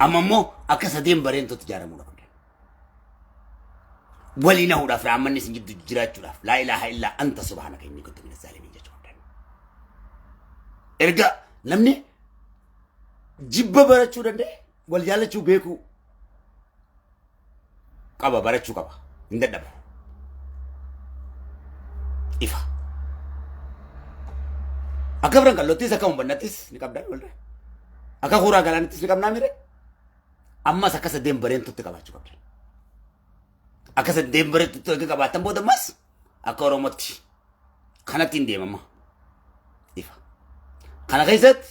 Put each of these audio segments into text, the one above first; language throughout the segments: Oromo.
أما مو أكسدين برين تجارة مودا ولينا هو رافع عمني سنجد جرات جراف لا إله إلا أنت سبحانك إني كنت من الظالمين جدًا إرجع نمني جيب برات شو رنده والجالة شو بيكو كابا برات شو كابا إندر دبر إفا أكبرن كلو تيس أكام بناتيس نكابدان ولا أكاخورا كلان تيس نكاب ناميره أما سكاسة ديم برين توت كابا شو كابدان أكاسة ديم برين توت كابا تامبو دماس أكورomoti خنا تين ماما إفا خنا كيست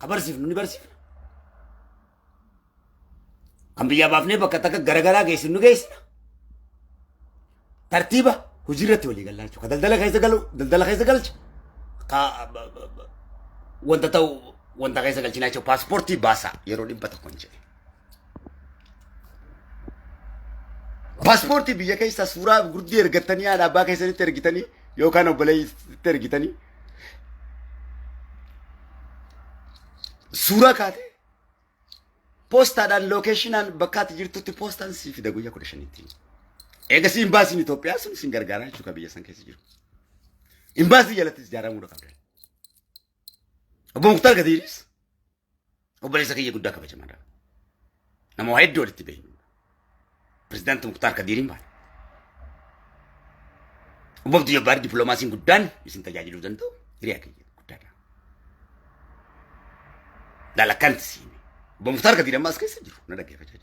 خبر سيف نوني برسيف كم بيجا بافني بكتاك غرغرا جيس نو جيس ترتيبه هجرة ولي قال لك دلدله كيس قالوا دلدله كيس قالش كا وانت تو وانت كيس قالش نايشو باسبورتي باسا يرودي بتكونش باسبورتي بيجا كيس سورة غردي ارغتني انا با كيس ترغتني يو كانوا بلاي ترغتني سورة كاتي postaadhaan lokeeshinaan bakkaatti jirtutti postaan si fida guyyaa 15tti. Eegasii imbaasiin Itoophiyaa sun sin gargaara jechuudha biyya san keessa jiru. Imbaasii jalatti ijaaramuu qabda. Obbo Muktaar Gadiiris obboleessa kiyya guddaa kabajamaadha. Nama waa hedduu walitti beeknu. Pirezidaantii Muktaar Gadiiriin baala. Obbo Abdiyyaa Baari dippiloomaasiin guddaan isin tajaajiluu danda'u hiriyaa kiyya guddaadha. Dalakanti siin. بمختار كثير ما اسكت سجلوا نرجع كيف جاي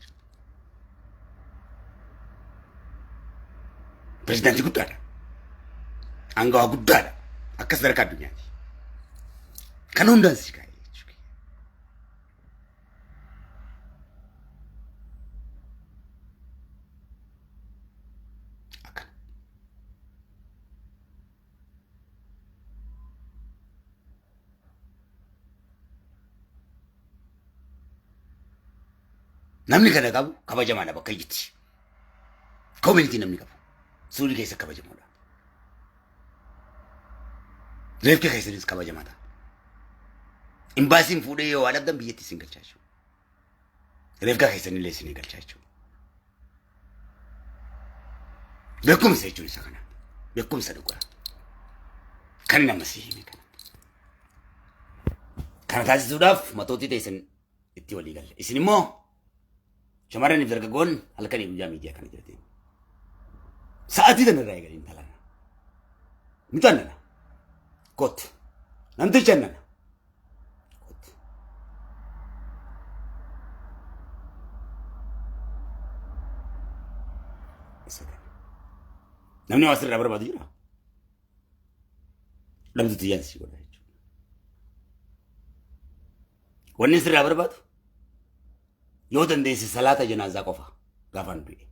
بريزيدنت قدادا عنقا قدادا أكسر كادونيا كانون دانسي كاي namni kana qabu kabajamaadha bakka itti community namni qabu suuri keessa kabajamaadha reefka keessanis kabajamaadha imbaasiin fuudhee yoo adabdan biyyatti isin galchaa jiru reefka keessanillee isin galchaa jiru beekumsa jechuun isa kana beekumsa dhugaa kan nama si hime kana taasisuudhaaf matootii teessan itti walii galle isin immoo شمارني في درجون هلا كان يبغى ميديا كان يجري ساعتي ده نراي قاعدين تلانا متننا كوت ننتي جننا كوت نمني واسر رابر بدينا لم تتيانسي ولا هيك ونسر رابر بدو يودن ديسي صلاة جنازة قفا غافن بي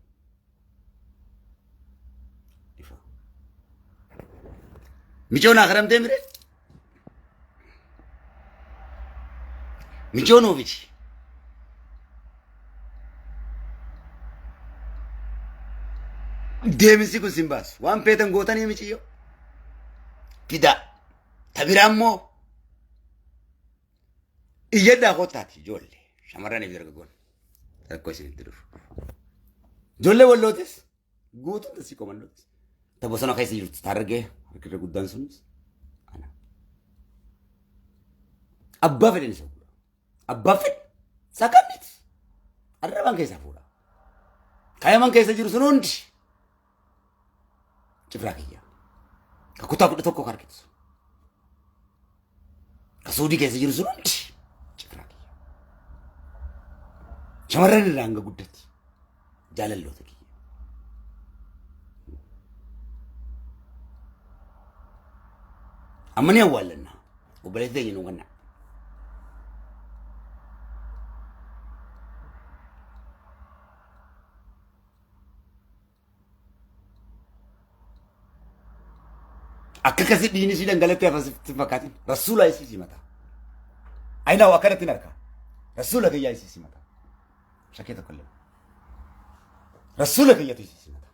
ميجون آخرام ديمري ميجونوفيتش ديمسي كو سيمباس وان بيتن غوتاني ميجيو كدا تبيرامو إيجادا غوتاتي جولي شمراني في درجون كويسين تدرف جولة واللوتس قوت تسي كمان لوتس تبغى سنا خايس يجوت تارجع كده قدام سونس أنا أبا فين نسوي أبا فين سكنت الربان كيس أفورا كايمان كيس يجرو سنونش شفراكيا ككتاب ده توكو كاركتس كسودي كيس يجرو سنونش شمرني رانغ قدتي جالل لو تكي أمني أولنا وبلده ينوغنا أككسي ديني سيدان غلطة فسفكاتين رسول الله يسيسي متى أين وكرت نركا رسول الله يسيسي متى شكيت كله رسولك ياتي متى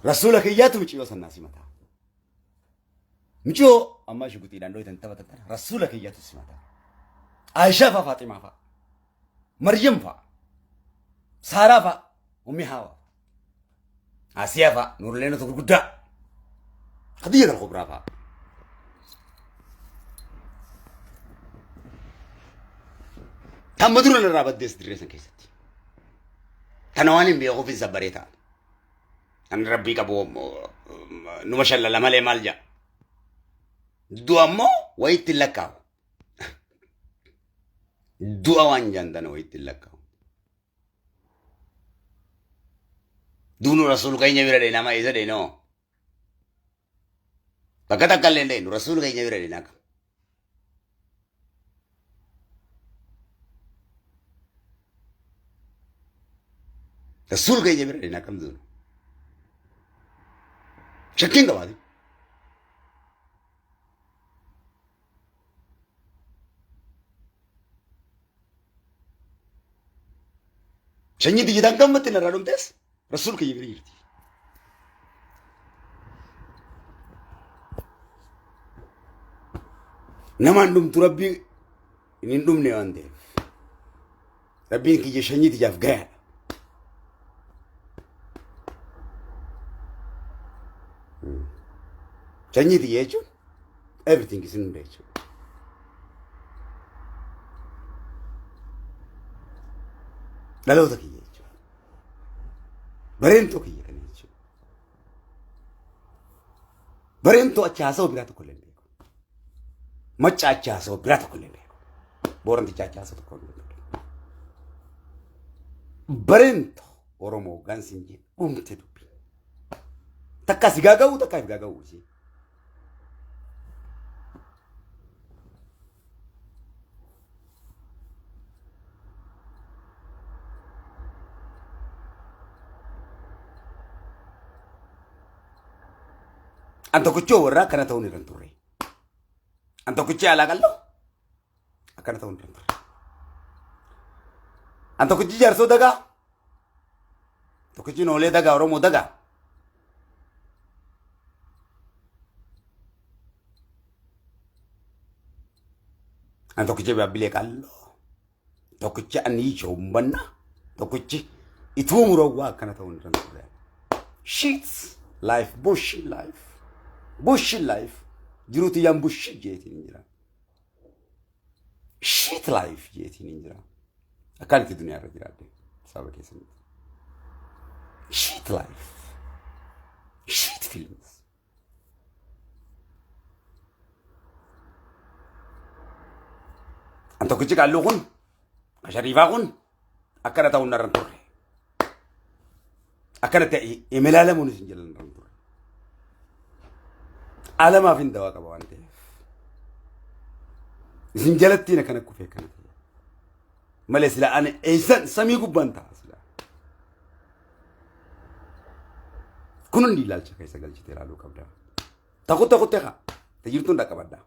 رسولك ياتي مچيو سناسي متى مچيو أما شو قتي داندو تنتبه تتر رسولك ياتي متى عائشة فاطمة مريم سارة أمي هوا آسيا نور لنا تقول قدا خديجة الكبرى تام مدرون الرابط ديس دريسن كيست تنواني بيقو في الزبريتا أن ربي كبو نمشل لما لي مالجا دوامو ويتلكاو دوا وانجان دنا ويتلكاو دونو رسول كاي نيبيرا دينا ما إيزا دينو بكتا كالين دينو رسول كاي نيبيرا دينا رسول كاي نيبيرا دينا كم دونو شكين دوادي شني دي جدان كم متنا رادوم تس رسول كي يبري نمان دوم تربي إن دوم نياندي ربي كي شني دي جاف جاه شني دي يجون everything is in nature لا ذاك يجون برينتو كي يكني يجون برينتو أشاسو بيراتو كلين بيكو ما أشاسو بيراتو كلين بيكو بورنتي أشاسو تكلين بيكو برينتو أورومو غانسينجي تدوبي تكاسي غاغاو تكاي غاغاو جي أنت كتشو ورا كنا توني رنتوري أنت كتشي على قلو كنا توني رنتوري أنت كتشي جرسو دعا أنت كتشي نولي دعا أورومو دعا أنت كتشي بابلي قلو أنت كتشي أني شومبنا أنت كتشي إتوم روا كنا توني رنتوري shit life bullshit life bullshit life jiruti yam bullshit jeti ninjira shit life jeti ninjira akanti dunia rajirade sabe que sim shit life shit films anto kuchika lugun asharivagun akana ta unaran torre akana ta emelala munis injalan ran torre على ما فين دواء كبوان ده زنجلتي نكنا كوفي كنا مالس لا أنا إنسان سامي قبان تاس لا كنون دي لالش كيسا قال جتير على كبدا تاخد تها تجيرتون دا كبدا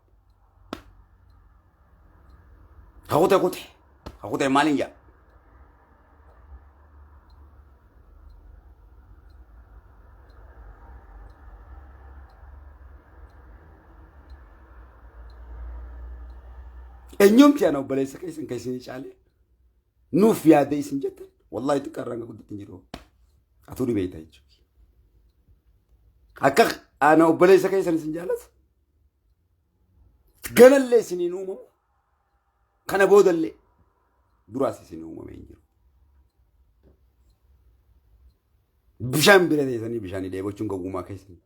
تاخد مالين يا اليوم تيانو بليس كيسن يشالي نوف يا ديسن جدا والله تكررنا قد تنجرو أتوري بيتا يجوك أكخ أنا بليس كيسن سنجالس قال اللي سنينومو كان بود اللي دراسي سنينومو مينجرو بشان بيرتي سني بشاني ديبو چون قوما كيسن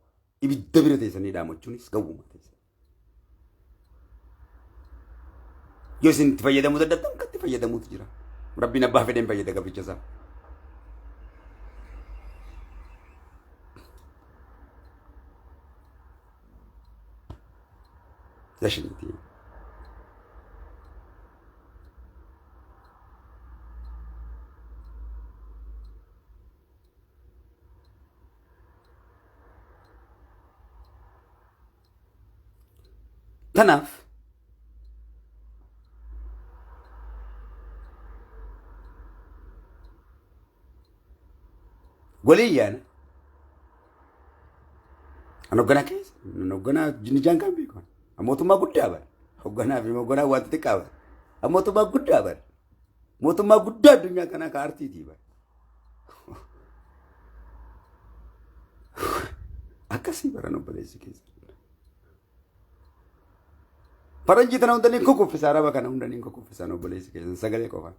إبي دبيرتي سني دامو چونيس قوما كيسن يوسين تفيدا متدتم كت تفيدا متجرا ربنا باه فدين فيدا كبيجزا لاشنتي تناف وليان أنا قنا كيس أنا قنا جنجان كم بيكون أموت ما قد دابا قنا في ما قنا وانت تكابا Mootummaa guddaa bara. Mootummaa guddaa addunyaa kanaa ka artiitii bara. Akkasii bara obboleessi keessa. Faranjii tana hundanii kukkuffisaa raba kana hundanii kukkuffisaa obboleessi keessa sagalee qofaan.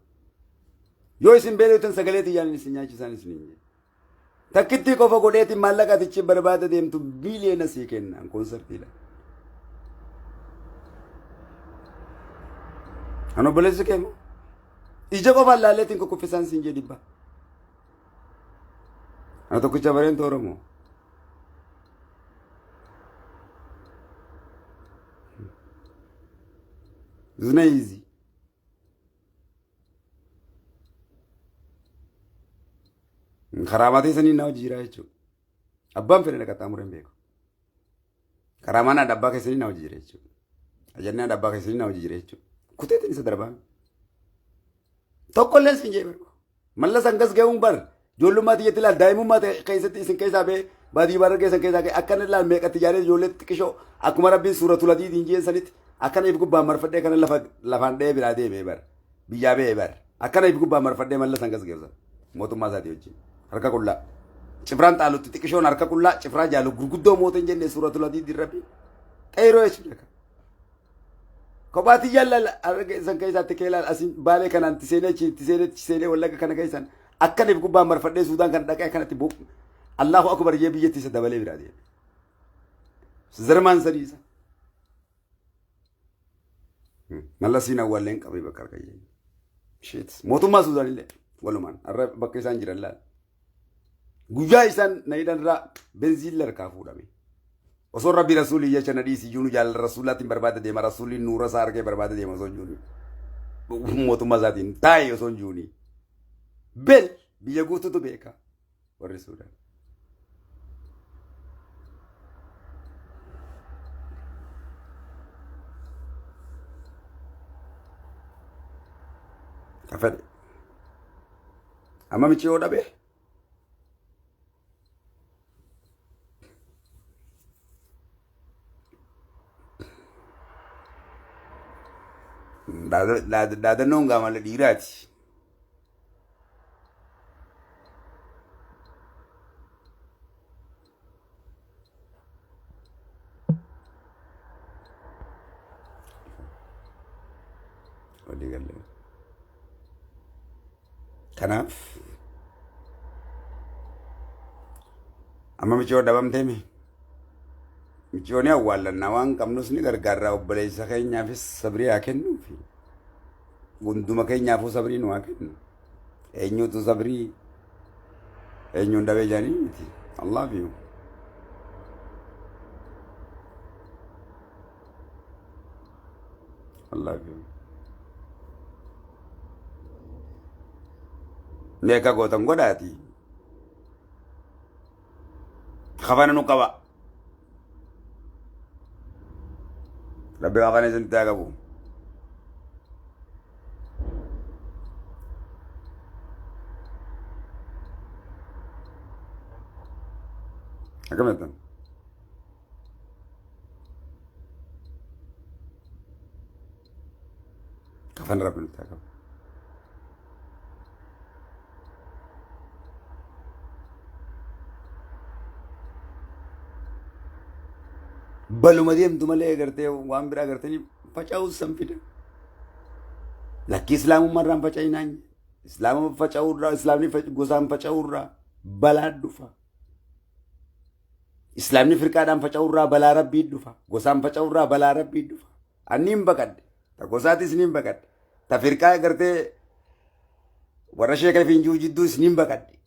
Yoo isin beelootan sagalee tiyyaan isin nyaachisan isin hin jedhe. Takkitti qofa godheetiin maallaqaatichi barbaada deemtu biiliyeena sii kennaan koonsartiidha. Ano obboleessi keemu ija qofaan laalleetiin kukkuffisan isin jedhe dhibba. Ana tokkicha bareen Oromoo. It's not easy. Karamati sani nao jira hecho. Abbaan fedhe dhaqataa mureen beeku. Karamaan abbaa keessanii nao jira hecho. Ajannaan abbaa keessanii nao jira hecho. Kuteetiin isa darbaan. Tokkolleen sin jee beeku. Malla sangas ga'uun bar. Ijoollummaa tiyyatti ilaal daa'imummaa keessatti isin keessaa bee baadii barra keessan keessaa ka'e akkana ilaal meeqatti ijaaree ijoollee xiqqishoo akkuma rabbiin suuratul hadiidiin jeen sanitti akkana if gubbaan marfadhee kana lafaan dhee biraa deemee bar biyyaa bee bar akkana if gubbaan marfadhee malla sangas geessa mootummaa isaatii wajjin harka qullaa cifraan xaalutti xiqqishoon harka qullaa cifraa jaalu gurguddoo mootin jennee suuratul hadiidiin rabbi xeeroo jechuudha. Kophaati jaalala san keessaatti keelaal asin baalee kanaan tiseenee wallaga kana keessan akkana if gubbaan marfadhee suudaan kana dhaqee akkanatti buuq Allahu akbar jee biyyatti isa dabalee biraa deeme. Zermaan sadiisa. Malla siin awwaalleen qabee bakka harka jee. Shit. Mootummaa Suudaan illee walumaan har'a bakka isaan jiran laal. Guyyaa isaan na hidhanirraa benziin larkaa fuudhame. Osoo rabbi rasuulii jecha na dhiisii juunu jaalala rasuulaatiin barbaada deema rasuuliin nuura isaa argee barbaada deema osoo juuni. Mootummaa isaatiin taa'ee osoo juuni. Bel biyya guutuutu beeka warri Suudaan. Kafade. Amma michi yoo dhabe. Dhaadannoon gaamala dhiiraati. Walii galee. Kanaaf amma michoo dhabamteemi michooni awwaallannaa waan qabnus ni gargaarraa obboleessa keenyaafis sabrii haa kennuufi gunduma keenyaafuu sabrii nu haa kennu eenyuutu sabrii eenyuun dhabee jaanii miti Allah biyu Allah biyu Neka gotan godati. Kafana nu qaba. Rabbi kafana isin qabu. Akametan. Kafana Rabbi nu qabu. Baluma deemtu malee agartee waan biraa agartanii faca'uu sanfida. Lakki islaamummaarraan faca'inaan islaama faca'uurraa islaamni gosaan faca'uurraa balaa dhufa. Islaamni firqaadhaan faca'uurraa balaa rabbii dhufa. Gosaan faca'uurraa balaa rabbii dhufa. Anniin baqadde. Ta gosaatis niin baqadde. Ta firqaa agartee warra sheekala fi injuu jidduus niin baqadde.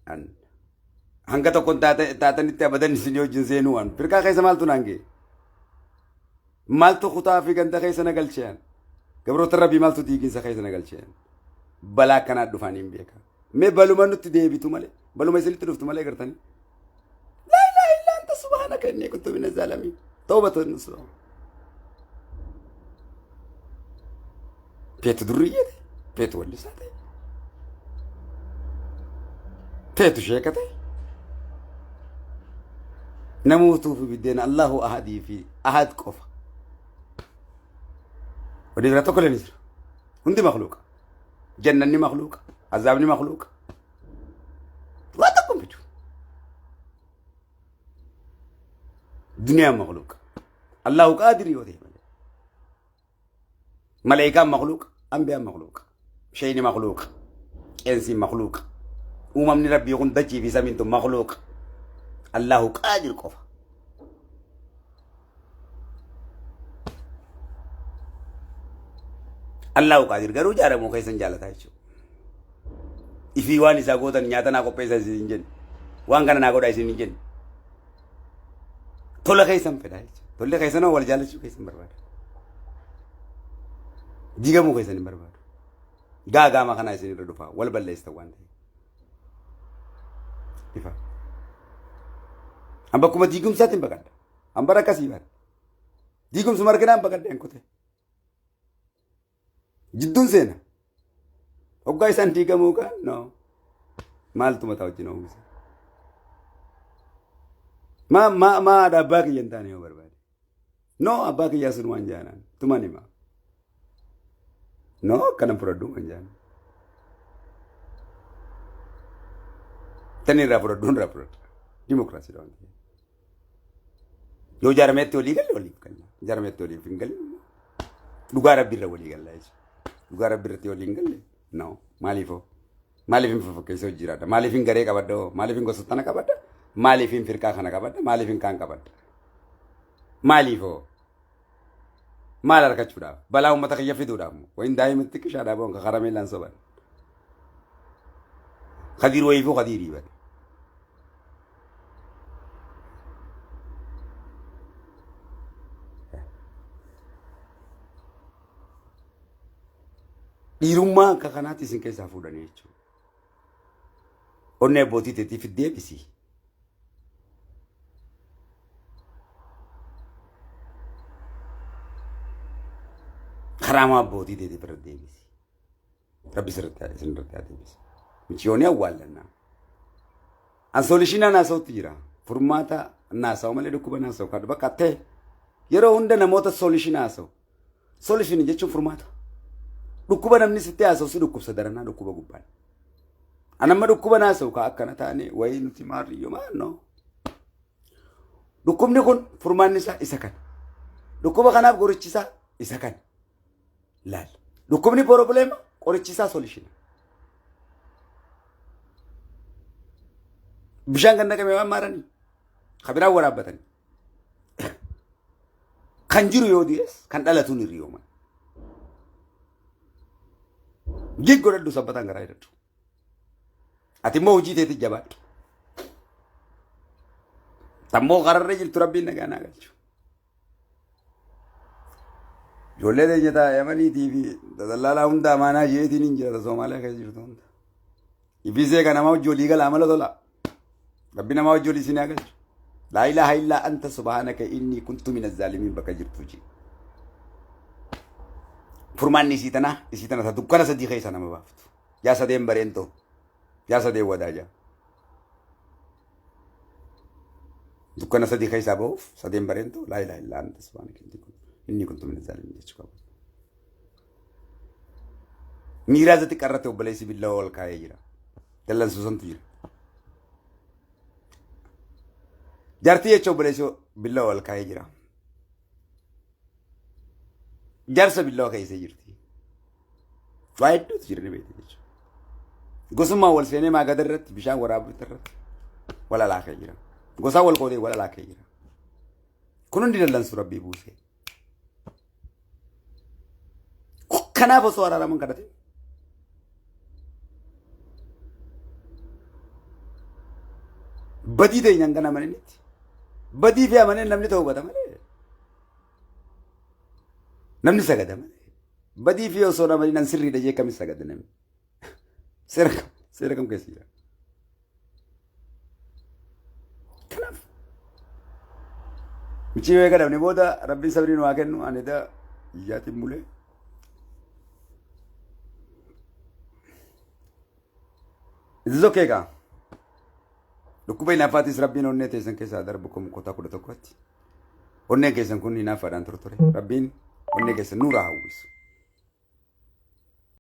Hanga tokkoon taatanitti abadan isin wajjin seenuu waan. Firqaa keessa maaltu naan ga'e? Maaltu kutaa fi ganda keessa nagalchean gabroota rabbii maaltu diiginsa keessa nagalchean balaa kanaa dhufaniin beeka mee baluma nutti deebitu malee baluma isinitti dhuftu malee gartanii laa ilaaha illa anta subhaanaka innii kuntu mina zaalimiin tawbatan nasuha feetu durriyyate feetu wallisaa ta'e feetu sheeka ta'e namuutuuf biddeen Allahu ahadii fi ahad qofa. Odi bira tokko lenis. hundi makhluuqa jannanni makhluuqa azaabni makhluuqa waa tokko bitu duniyaa makhluuqa allahu qaadiri yoo ta'e malee malaayikaan makhluuqa anbiyaan makhluuqa shayni makhluuqa qeensi makhluuqa uumamni rabbii kun dachii fi samiin tun makhluuqa allahu qaadir qofa allahu qaadir garuu jaaramoo keessan jaalataa jechuudha ifii waan isaa gootan nyaata naa qopheessa isin jenni waan kana naa godha isin hin jenni tola keessan fedha jechuudha tolli keessan wal jaalachuu keessan barbaada diigamuu keessan hin barbaadu gaagaama kana isin irra dhufa wal balleessita waan ta'e ifa amba kuma diigumsaatti hin baqadda amba rakkasii baadha diigumsuma arginaan baqadda hin kute jiddun seena hoggaa isaan diigamuu kan no maaltu mataa wajjin oomisa ma ada abbaa kiyya hin taane yoo barbaade no abbaa kiyyaa sun waan jaanaan tuman hima no kanan fudhadhu waan jaanaan tan irraa fudhadhu dimokiraasii dha waan ta'e yoo jaarameetti walii galle waliif galla jaarameetti waliif hin galle dhugaa rabbi irra walii galla jechuudha dhugaa rabbi irratti waliin galle no maaliifoo maaliif hin fafakkeessa hojjiraadha maaliif hin garee qabadda maaliif hin gosa tana qabadda maaliif hin firqaa kana qabadda maaliif hin kaan qabadda maaliifoo maal argachuudhaaf balaa uummata kiyya fiduudhaaf wayin daa'imatti qishaadhaa boon ka karameellaan soban kadiir wayiifoo kadiirii bade dhiirummaa akka kanaatti isin keessaa fuudhanii jechuudha. Onnee abbootii teetiif deebisi. Karaama abbootii teetiif irra deebisi. Rabbi isin irratti haa deebisi. Michiyoonni awwaallannaa. Ansoolishiinaa naasa'utti jira. Furmaata naasa'u malee dhukkuba naasa'u kan bakka ta'e yeroo hunda namoota soolishiinaa haasa'u. Soolishiin jechuun furmaata. Dhukkuba namni sitti haasa'u si dhukkubsa daranaa dhukkuba gubbaan. Anamma dhukkuba naasa'u ka akkana taane wayii nuti maarriyyoo maannoo. Dhukkubni kun furmaanni isaa isa kan. Dhukkuba kanaaf qorichisaa isa kan. Laal. Dhukkubni probleema qorichisaa soolishiina. Bishaan kan naqame waan maaranii. Kabiraan waraabbatanii. Kan jiru yoo dhiyees kan dhalatuun hiriyooman. Gig godhadhu sabbataan garaa hidhadhu. Ati immoo hojii teetti jabaadhu. Tammoo qararra jirtu rabbiin nagaa naa galchu. Ijoollee teenyataa Yamaniitii fi daldalaa hunda amaanaa isheetiin hin jirata Soomaaliyaa keessa jirtu hunda. Ifisee kan namaa hojii olii galaa amala tola. Rabbi namaa hojii olii isin haa galchu. Laa ilaaha illaa anta subhaanaka inni kuntu mina zaalimiin bakka jirtu jii. Furmaanni isii tana dukkana sadii keessa nama baaftu. Yaa sadeen bareentoo. Yaa sadeen wadaaja. Dukkana sadii keessaa bahuuf sadeen bareentoo laa ilaaha illaa anta subhaanaka inni kuntu mina zaalimiin jechuu qabu. Miiraazatti qarrate obboleessi billaa ol kaa'ee jira. Dallansuusantu jira. Jaartii jecha obboleessi billaa ol kaa'ee jira. Jaarsa billaa keessa jirti. Waa hedduutu jira ni beekte jechuudha. Gosummaa wal seenee maagada irratti bishaan waraabuu irratti wal alaakee jira. Gosaa wal qoodee wal alaakee jira. Kun hundi dallansu rabbii buusee. Kanaaf osoo araaraman kadhate. Badii ta'e nyaan kana amananitti. Badii fi amaneen namni ta'uu bata malee. Namni sagada malee. Badii fi osoo namni nan sirriidha jee kamis sagada namni. Seera kam keessa jira. Kanaaf. Michii yoo eegadamne booda rabbiin sabriin waa kennu ani daa iyyaatiin mulee. It is okay ka. Dhukkuba hinaaffaatis rabbiin onnee teessan keessaa darbu kutaa 11tti. Onneen keessan kun hinaaffaadhaan turture. Rabbiin onnee keessan nuuraa hawwisu.